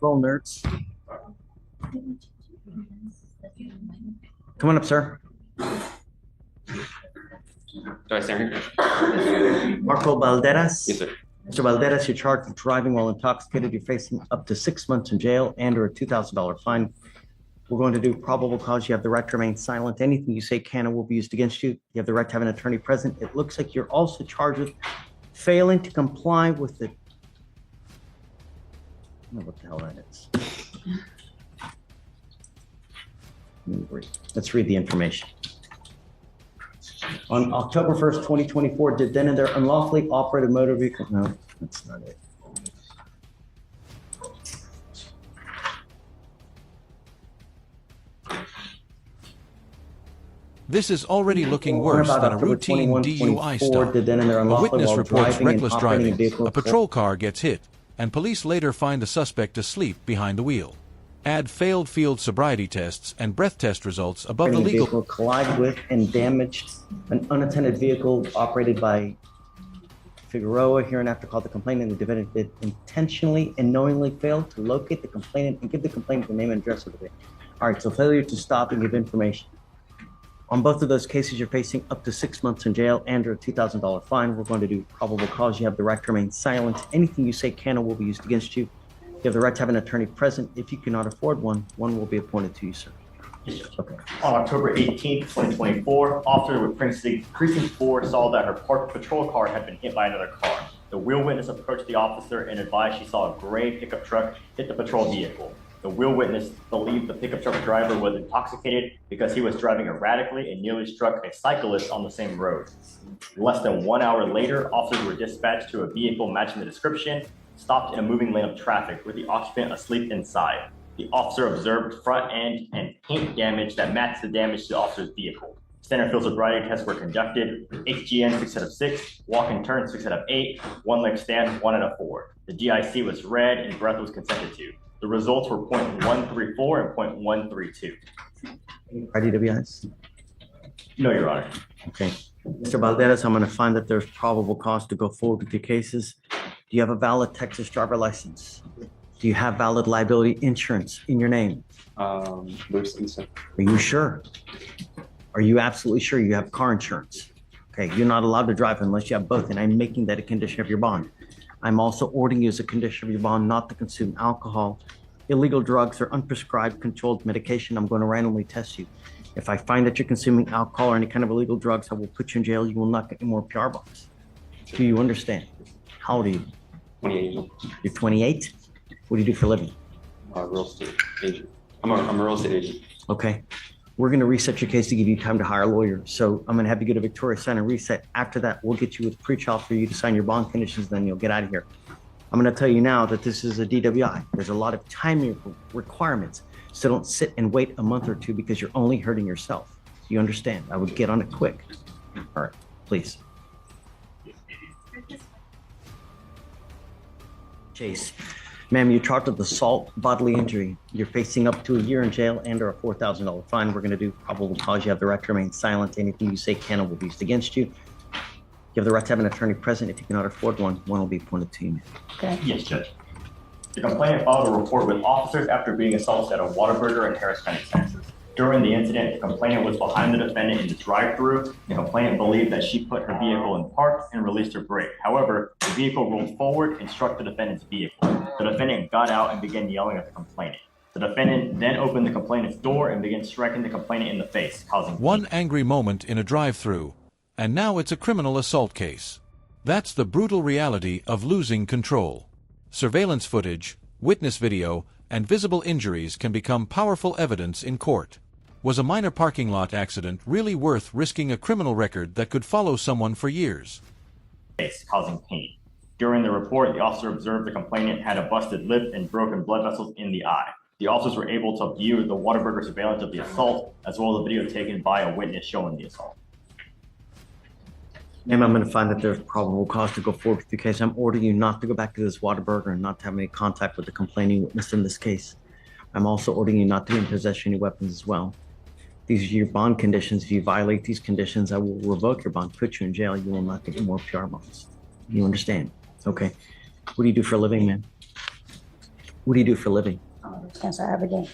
Roll, nerds. Come on up, sir. Do I stand here? Marco Balderas. Yes, sir. Mr. Balderas, you're charged with driving while intoxicated. You're facing up to 6 months in jail and or a $2,000 fine. We're going to do probable cause. You have the right to remain silent. Anything you say can and will be used against you. You have the right to have an attorney present. It looks like you're also charged with failing to comply with the... I don't know what the hell that is. Let's read the information. On October 1st, 2024, did then and there unlawfully operated motor vehicle? No, that's not it. This is already looking worse than a routine DUI stop. A witness reports reckless driving, a patrol car gets hit, and police later find the suspect asleep behind the wheel. Add failed field sobriety tests and breath test results above the legal... Vehicle collided with and damaged an unattended vehicle operated by Figueroa, hereinafter called the complainant. The defendant did intentionally and knowingly fail to locate the complainant and give the complainant the name and address of the vehicle. All right, so failure to stop and give information. On both of those cases, you're facing up to 6 months in jail and or a $2,000 fine. We're going to do probable cause. You have the right to remain silent. Anything you say can or will be used against you. You have the right to have an attorney present. If you cannot afford one, one will be appointed to you, sir. Yes, sir. Okay. On October 18th, 2024, officer with Precinct 4 saw that her parked patrol car had been hit by another car. The wheel witness approached the officer and advised she saw a gray pickup truck hit the patrol vehicle. The wheel witness believed the pickup truck driver was intoxicated because he was driving erratically and nearly struck a cyclist on the same road. Less than 1 hour later, officers were dispatched to a vehicle matching the description, stopped in a moving lane of traffic with the occupant asleep inside. The officer observed front end and paint damage that matched the damage to the officer's vehicle. Standard field sobriety tests were conducted. HGN 6 out of 6, walk and turn 6 out of 8, one leg stand 1 out of 4. The DIC was read and breath was consented to. The results were 0.134 and 0.132. Any IDWIs? No, Your Honor. Okay. Mr. Balderas, I'm going to find that there's probable cause to go forward with your cases. Do you have a valid Texas driver license? Do you have valid liability insurance in your name? Loosely, sir. Are you sure? Are you absolutely sure you have car insurance? Okay, you're not allowed to drive unless you have both, and I'm making that a condition of your bond. I'm also ordering you as a condition of your bond not to consume alcohol, illegal drugs, or unprescribed controlled medication. I'm going to randomly test you. If I find that you're consuming alcohol or any kind of illegal drugs, I will put you in jail. You will not get any more PR bonds. Do you understand? How old are you? 28 years old. You're 28? What do you do for a living? Real estate agent. I'm a real estate agent. Okay. We're going to reset your case to give you time to hire a lawyer. So I'm going to have you go to Victoria, sign and reset. After that, we'll get you with pretrial for you to sign your bond conditions, then you'll get out of here. I'm going to tell you now that this is a DWI. There's a lot of time requirements. So don't sit and wait a month or two because you're only hurting yourself. You understand? I would get on it quick. All right, please. Chase. Ma'am, you're charged with assault, bodily injury. You're facing up to a year in jail and or a $4,000 fine. We're going to do probable cause. You have the right to remain silent. Anything you say can or will be used against you. You have the right to have an attorney present. If you cannot afford one, one will be appointed to you. Okay. Yes, Judge. The complainant filed a report with officers after being assaulted at a Whataburger in Harris County, Texas. During the incident, the complainant was behind the defendant in the drive-thru. The complainant believed that she put her vehicle in park and released her brake. However, the vehicle rolled forward and struck the defendant's vehicle. The defendant got out and began yelling at the complainant. The defendant then opened the complainant's door and began striking the complainant in the face, causing one angry moment in a drive-thru, and now it's a criminal assault case. That's the brutal reality of losing control. Surveillance footage, witness video, and visible injuries can become powerful evidence in court. Was a minor parking lot accident really worth risking a criminal record that could follow someone for years? Causing pain. During the report, the officer observed the complainant had a busted lip and broken blood vessels in the eye. The officers were able to view the Whataburger surveillance of the assault, as well as a video taken by a witness showing the assault. Ma'am, I'm going to find that there's probable cause to go forward with your case. I'm ordering you not to go back to this Whataburger and not to have any contact with the complaining witness in this case. I'm also ordering you not to be in possession of any weapons as well. These are your bond conditions. If you violate these conditions, I will revoke your bond, put you in jail. You will not get any more PR bonds. You understand? Okay. What do you do for a living, man? What do you do for a living? Cancer advocate.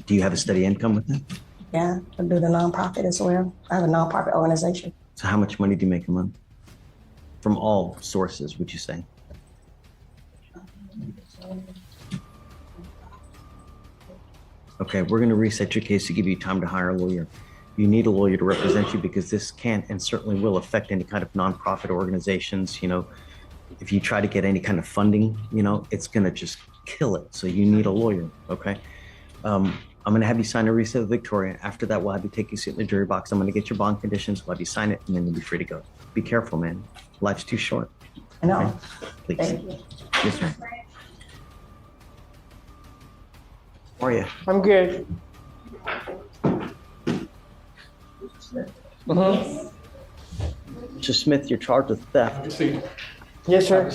Do you have a steady income with that? Yeah, I do the nonprofit as well. I have a nonprofit organization. So how much money do you make a month? From all sources, would you say? Okay, we're gonna reset your case to give you time to hire a lawyer. You need a lawyer to represent you because this can and certainly will affect any kind of nonprofit organizations. You know, if you try to get any kind of funding, you know, it's gonna just kill it. So you need a lawyer, okay? I'm gonna have you sign a reset with Victoria. After that, we'll have you take your seat in the jury box. I'm gonna get your bond conditions, we'll have you sign it, and then you'll be free to go. Be careful, man. Life's too short. I know. Okay? Please. Thank you. Yes, ma'am. How are you? I'm good. Mr. Smith, you're charged with theft. Yes, sir.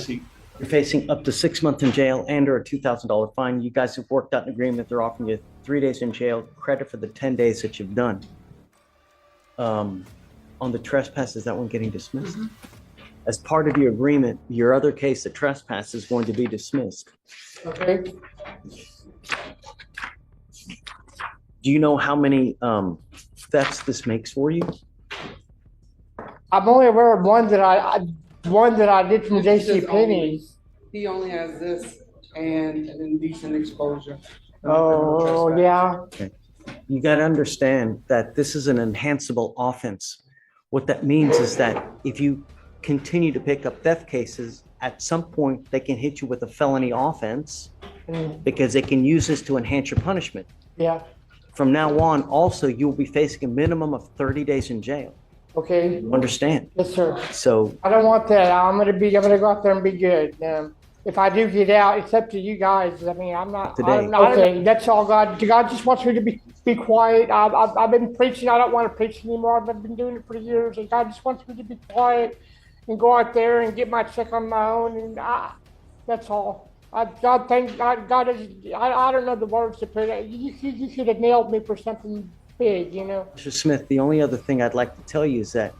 You're facing up to 6 months in jail and or a $2,000 fine. You guys have worked out an agreement. They're offering you 3 days in jail, credit for the 10 days that you've done. On the trespass, is that one getting dismissed? As part of your agreement, your other case, the trespass, is going to be dismissed. Okay. Do you know how many thefts this makes for you? I'm only aware of one that I did from J.C. Penney's. He only has this and an indecent exposure. Oh, yeah. You got to understand that this is an enhanceable offense. What that means is that if you continue to pick up theft cases, at some point they can hit you with a felony offense because they can use this to enhance your punishment. Yeah. From now on, also, you'll be facing a minimum of 30 days in jail. Okay. Understand? Yes, sir. So I don't want that. I'm gonna go out there and be good. If I do get out, it's up to you guys. I mean, I'm not. Today. Okay, that's all. God just wants me to be quiet. I've been preaching. I don't want to preach anymore. I've been doing it for years, and God just wants me to be quiet and go out there and get my check on my own. And that's all. God is. I don't know the words to put it. You should have nailed me for something big, you know. Mr. Smith, the only other thing I'd like to tell you is that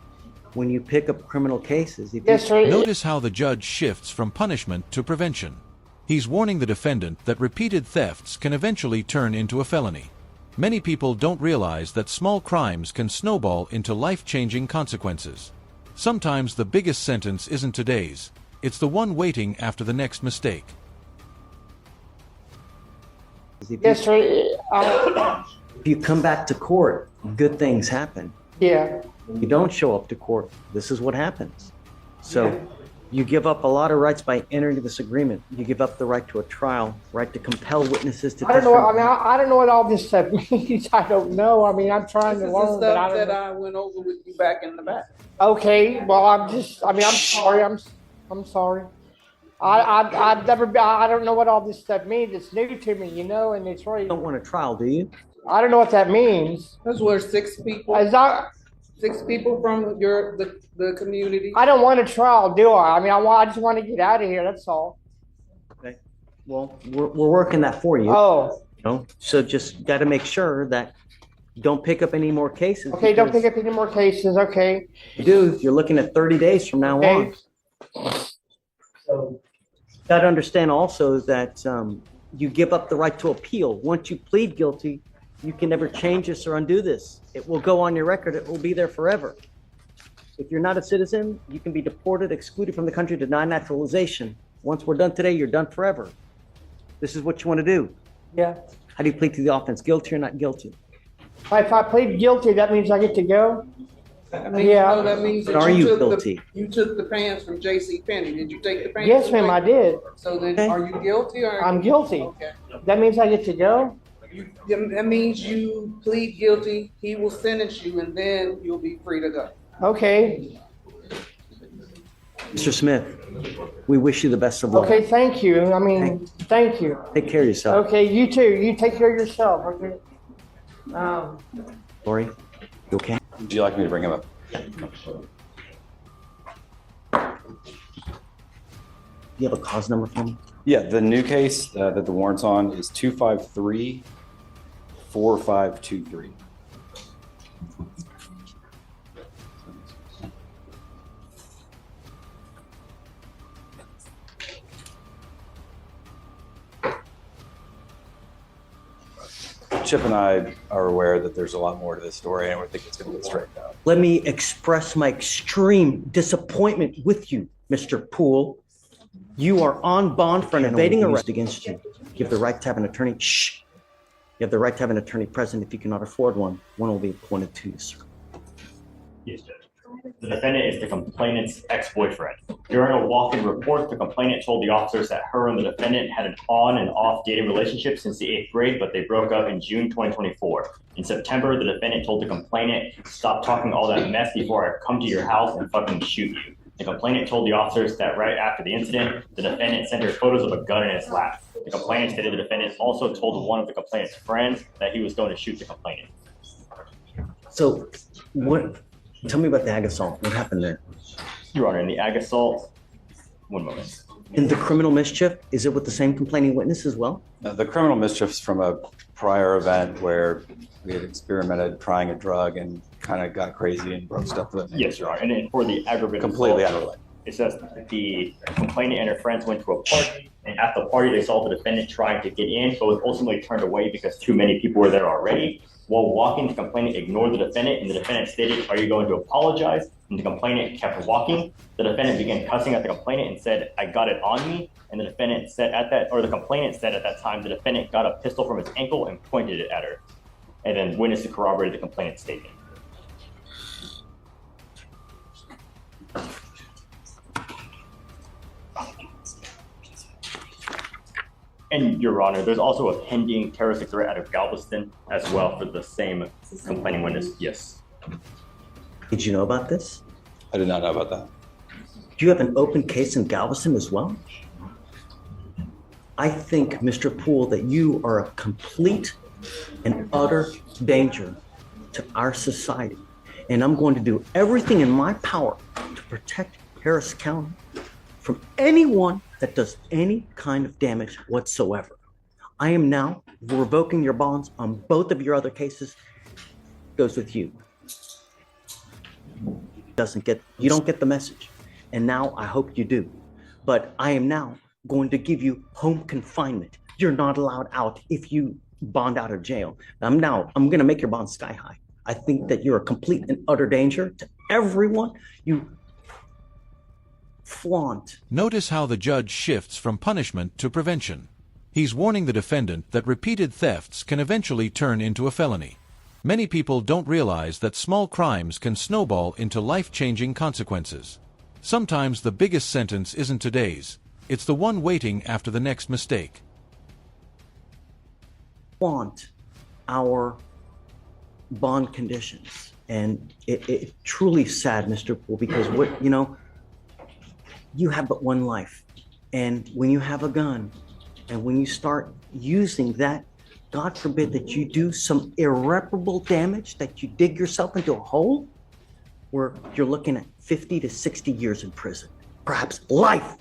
when you pick up criminal cases, if Yes, sir. Notice how the judge shifts from punishment to prevention. He's warning the defendant that repeated thefts can eventually turn into a felony. Many people don't realize that small crimes can snowball into life-changing consequences. Sometimes the biggest sentence isn't today's, it's the one waiting after the next mistake. Yes, sir. If you come back to court, good things happen. Yeah. You don't show up to court, this is what happens. So you give up a lot of rights by entering this agreement. You give up the right to a trial, right to compel witnesses to I don't know. I testify. mean, I don't know what all this stuff means. I don't know. I mean, I'm trying This to is the learn, but I stuff don't that know. I went over with you back in the back. Okay. Well, I'm sorry. I'm sorry. I've never been, I don't know what all this stuff means. It's new to me, you know, and it's You right. don't want a trial, do you? I don't know what that means. Those were six people from the community. I don't want a trial, do I? I mean, I just want to get out of here. That's all. Okay. Well, we're working that for you. Oh, You know? So just got to make sure that you don't pick up any more cases. okay. Don't because pick up any more cases. Okay. if you do, you're looking at 30 days from now Okay. on. So got to understand also that you give up the right to appeal. Once you plead guilty, you can never change this or undo this. It will go on your record. It will be there forever. If you're not a citizen, you can be deported, excluded from the country, denied naturalization. Once we're done today, you're done forever. This is what you want to do. Yeah. How do you plead to the offense? Guilty or not guilty? If I plead guilty, that means I get to go. I mean, Yeah. you know, that means that Are you took guilty? you took the pants from J.C. Penney. Did you take the pants? Yes, from ma'am, I J.C.? did. So then, Okay. are you guilty or? I'm guilty. Okay. That means I get to go. That means you plead guilty. He will sentence you, and then you'll be free to go. Okay. Mr. Smith, we wish you the best of luck. Okay. Thank you. I mean, thank you. Take care of yourself. Okay. You too. You take care of yourself. Okay. Lori, you okay? Would you like me to bring him up? You have a cause number for me? Yeah, the new case that the warrant's on is 253-4523. Chip and I are aware that there's a lot more to this story, and we think it's going to get straightened out. Let me express my extreme disappointment with you, Mr. Poole. You are on bond for an evading arrest against you. You have the right to have an attorney. Shh. You have the right to have an attorney present. If you cannot afford one, one will be appointed to you, sir. Yes, Judge. The defendant is the complainant's ex-boyfriend. During a walk-in report, the complainant told the officers that her and the defendant had an on and off dating relationship since the 8th grade, but they broke up in June 2024. In September, the defendant told the complainant, "Stop talking all that mess before I come to your house and fucking shoot you." The complainant told the officers that right after the incident, the defendant sent her photos of a gun in his lap. The complainant stated the defendant also told one of the complainant's friends that he was going to shoot the complainant. So, tell me about the ag assault. What happened there? Your Honor, in the ag assault, one moment. In the criminal mischief, is it with the same complaining witness as well? The criminal mischief's from a prior event where we had experimented trying a drug and kind of got crazy and broke stuff with it. Yes, Your Honor. And then for the aggravated Completely assault, unrelated. it says the complainant and her friends went to a party, and at the party they saw the defendant trying to get in, but was ultimately turned away because too many people were there already. While walking, the complainant ignored the defendant, and the defendant stated, "Are you going to apologize?" And the complainant kept walking. The defendant began cussing at the complainant and said, "I got it on me." And the complainant said at that time, the defendant got a pistol from his ankle and pointed it at her. And then witnesses corroborated the complainant's statement. And Your Honor, there's also a pending terroristic threat out of Galveston as well for the same complaining witness. Yes. Did you know about this? I did not know about that. Do you have an open case in Galveston as well? I think, Mr. Poole, that you are a complete and utter danger to our society. And I'm going to do everything in my power to protect Harris County from anyone that does any kind of damage whatsoever. I am now revoking your bonds on both of your other cases. Goes with you. You don't get the message. And now I hope you do. But I am now going to give you home confinement. You're not allowed out if you bond out of jail. I'm going to make your bond sky high. I think that you're a complete and utter danger to everyone. You flaunt. Notice how the judge shifts from punishment to prevention. He's warning the defendant that repeated thefts can eventually turn into a felony. Many people don't realize that small crimes can snowball into life-changing consequences. Sometimes the biggest sentence isn't today's. It's the one waiting after the next mistake. Want our bond conditions. And it truly sad, Mr. Poole, because you have but one life. And when you have a gun and when you start using that, God forbid that you do some irreparable damage, that you dig yourself into a hole where you're looking at 50 to 60 years in prison, perhaps life.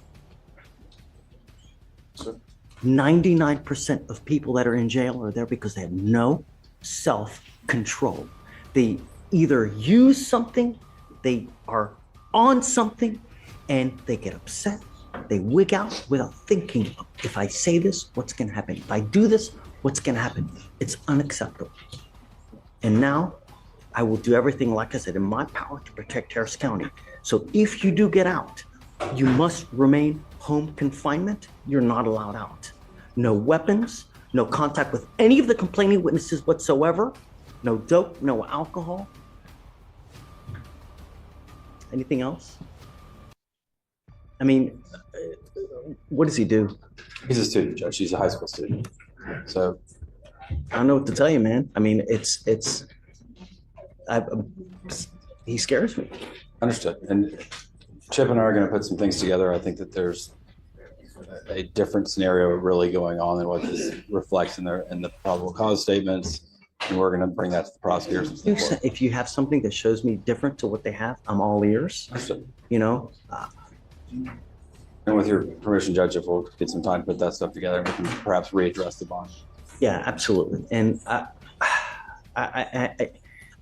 99% of people that are in jail are there because they have no self-control. They either use something, they are on something, and they get upset. They wig out without thinking, if I say this, what's going to happen? If I do this, what's going to happen? It's unacceptable. And now I will do everything, like I said, in my power to protect Harris County. So if you do get out, you must remain home confinement. You're not allowed out. No weapons, no contact with any of the complaining witnesses whatsoever, no dope, no alcohol. Anything else? I mean, what does he do? He's a student, Judge. He's a high school student. So I don't know what to tell you, man. I mean, he scares me. Understood. And Chip and I are going to put some things together. I think that there's a different scenario really going on than what this reflects in the probable cause statements. And we're going to bring that to the prosecutors. If you have something that shows me different to what they have, I'm all ears. Understood. And with your permission, Judge, if we'll get some time to put that stuff together, we can perhaps readdress the bond. Yeah, absolutely. And I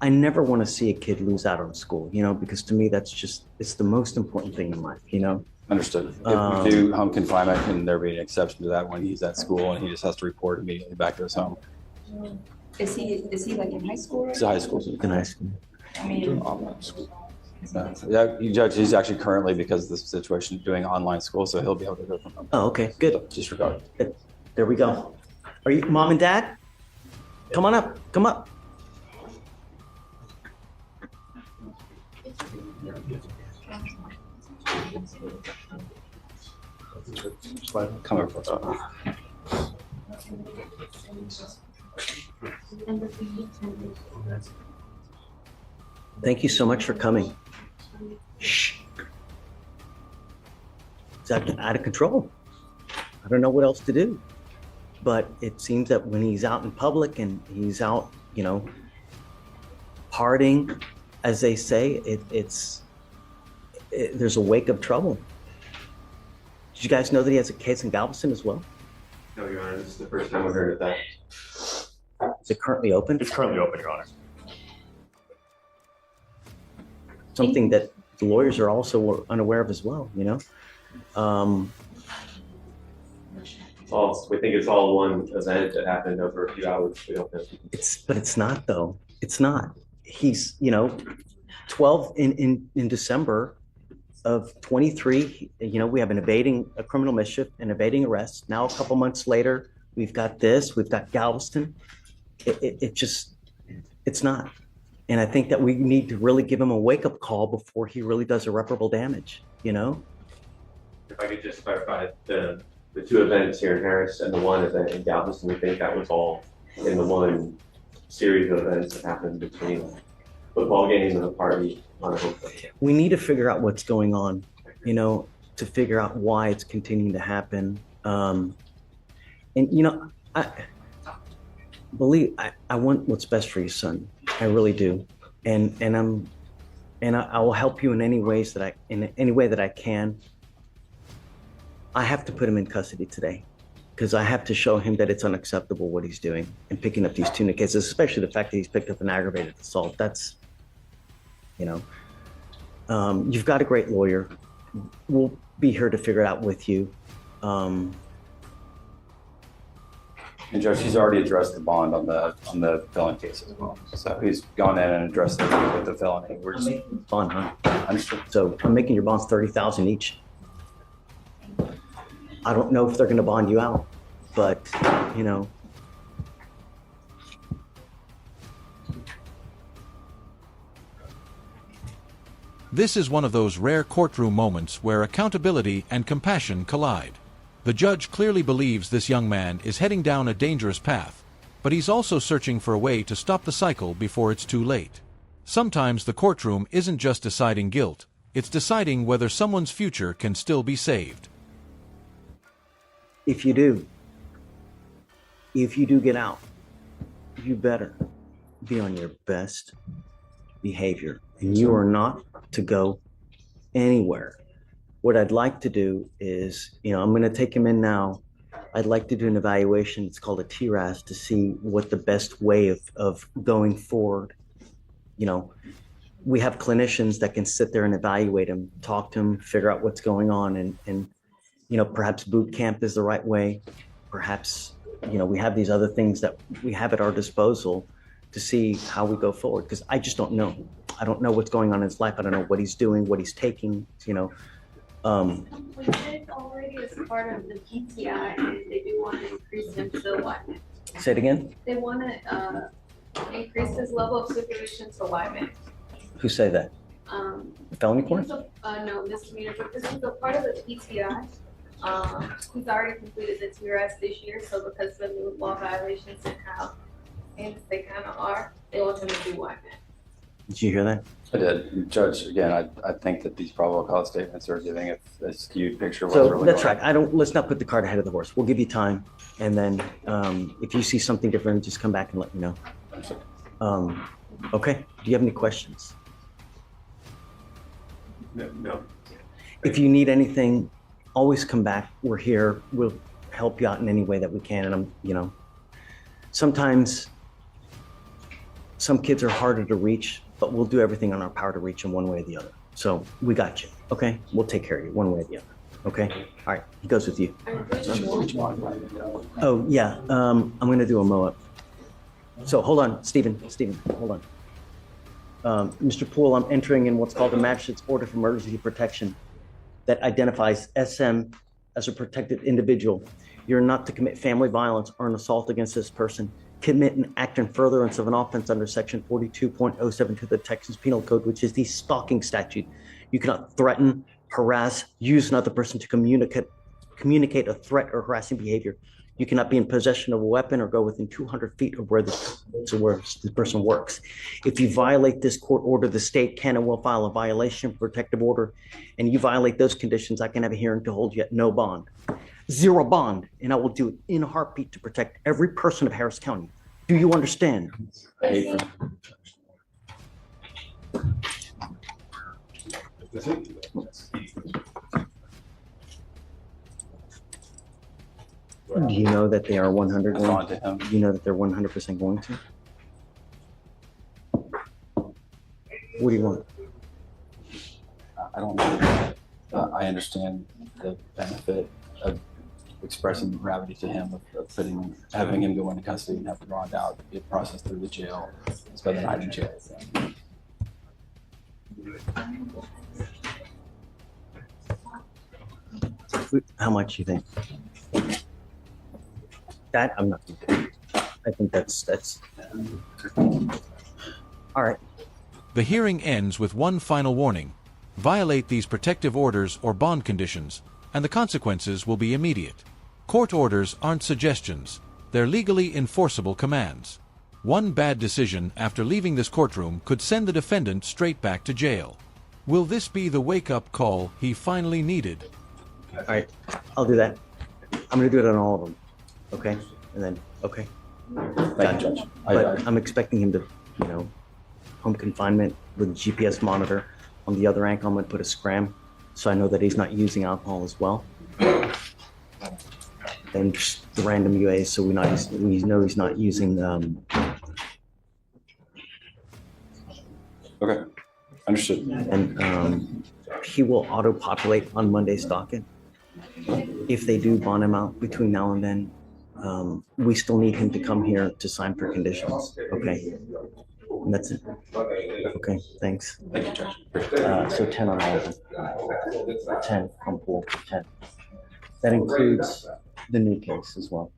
never want to see a kid lose out on school, because to me, it's the most important thing in life, Understood. If we do home confinement, can there be an exception to that when he's at school and he just has to report immediately back to his home? Is he like in high school? He's a high school student. Nice. I mean, Online school. Yeah, Judge, he's actually currently, because of the situation, doing online school, so he'll be able to go from home. Oh, okay, good. Disregard. There we go. Are you mom and dad? Come on up. Come up. Come over for us. Thank you so much for coming. Shh. It's out of control. I don't know what else to do. But it seems that when he's out in public and he's out, partying, as they say, there's a wake of trouble. Did you guys know that he has a case in Galveston as well? No, Your Honor, this is the first time I've heard of that. Is it currently open? It's currently open, Your Honor. Something that the lawyers are also unaware of as well, We think it's all one event that happened over a few hours. We don't know. But it's not though. It's not. He's 12 in December of 23. We have a criminal mischief, an evading arrest. Now a couple months later, we've got this. We've got Galveston. It's not. And I think that we need to really give him a wake-up call before he really does irreparable damage. If I could just clarify, the two events here in Harris and the one event in Galveston, we think that was all in the one series of events that happened between a football game and a party on a hotel. We need to figure out what's going on, to figure out why it's continuing to happen. I want what's best for your son. I really do. And I will help you in any way that I can. I have to put him in custody today because I have to show him that it's unacceptable what he's doing and picking up these tuna cases, especially the fact that he's picked up an aggravated assault. That's, you've got a great lawyer. We'll be here to figure it out with you. And Judge, he's already addressed the bond on the felony case as well. So he's gone in and addressed it with the felony. We're just Bond, huh? understood. So I'm making your bonds $30,000 each. I don't know if they're going to bond you out, but This is one of those rare courtroom moments where accountability and compassion collide. The judge clearly believes this young man is heading down a dangerous path, but he's also searching for a way to stop the cycle before it's too late. Sometimes the courtroom isn't just deciding guilt, it's deciding whether someone's future can still be saved. if you do get out, you better be on your best behavior, and you are not to go anywhere. What I'd like to do is, I'm going to take him in now. I'd like to do an evaluation. It's called a TRAS to see what the best way of going forward. We have clinicians that can sit there and evaluate him, talk to him, figure out what's going on, and perhaps boot camp is the right way. Perhaps, we have these other things that we have at our disposal to see how we go forward. Because I just don't know. I don't know what's going on in his life. I don't know what he's doing, what he's taking, We did already as part of the PTI, and they do want to increase him to what? Say it again. They want to increase his level of supervision to YMAX. Who say that? Felony court? No, misdemeanor, but this is a part of the PTI. He's already completed the TRS this year, so because of the new law violations and how things they kind of are, they want him to do YMAX. Did you hear that? I did. Judge, again, I think that these probable cause statements are giving a skewed picture of what's really So that's going right. Let's not put the cart ahead of the horse. We'll give you time. And then if you see something different, just come back and let me know. Okay. Do you have any questions? No. If you need anything, always come back. We're here. We'll help you out in any way that we can. And sometimes some kids are harder to reach, but we'll do everything on our power to reach them one way or the other. So we got you. Okay. We'll take care of you one way or the other. Okay. All right. He goes with you. Oh yeah. I'm going to do a mow up. So hold on, Stephen, hold on. Mr. Poole, I'm entering in what's called a magistrate's order for emergency protection that identifies SM as a protected individual. You're not to commit family violence or an assault against this person, commit an act in furtherance of an offense under section 42.072 of the Texas Penal Code, which is the stalking statute. You cannot threaten, harass, use another person to communicate a threat or harassing behavior. You cannot be in possession of a weapon or go within 200 feet of where the person works. If you violate this court order, the state can and will file a violation protective order, and you violate those conditions, I can have a hearing to hold you at no bond. Zero bond, and I will do it in a heartbeat to protect every person of Harris County. Do you understand? Do you know that they are 100? On to him. Do you know that they're 100% going to? What do you want? I don't know. I understand the benefit of expressing the gravity to him of having him go into custody and have to bond out, get processed through the jail, spend the night in jail. How much you think? That I'm not gonna do. I think that's all right. The hearing ends with one final warning. Violate these protective orders or bond conditions, and the consequences will be immediate. Court orders aren't suggestions. They're legally enforceable commands. One bad decision after leaving this courtroom could send the defendant straight back to jail. Will this be the wake-up call he finally needed? All right, I'll do that. I'm gonna do it on all of them. Okay, and then okay. Thank you, Judge. But I'm expecting him to, home confinement with a GPS monitor. On the other ankle, I'm gonna put a scram, so I know that he's not using alcohol as well. And just the random UAs, so we know he's not using. Okay, understood. And he will auto-populate on Monday's docket. If they do bond him out between now and then, we still need him to come here to sign for conditions. Okay, and that's it. Okay, thanks. Thank you, Judge. So 10 on all of them. 10 on pool. 10. That includes the new case as well.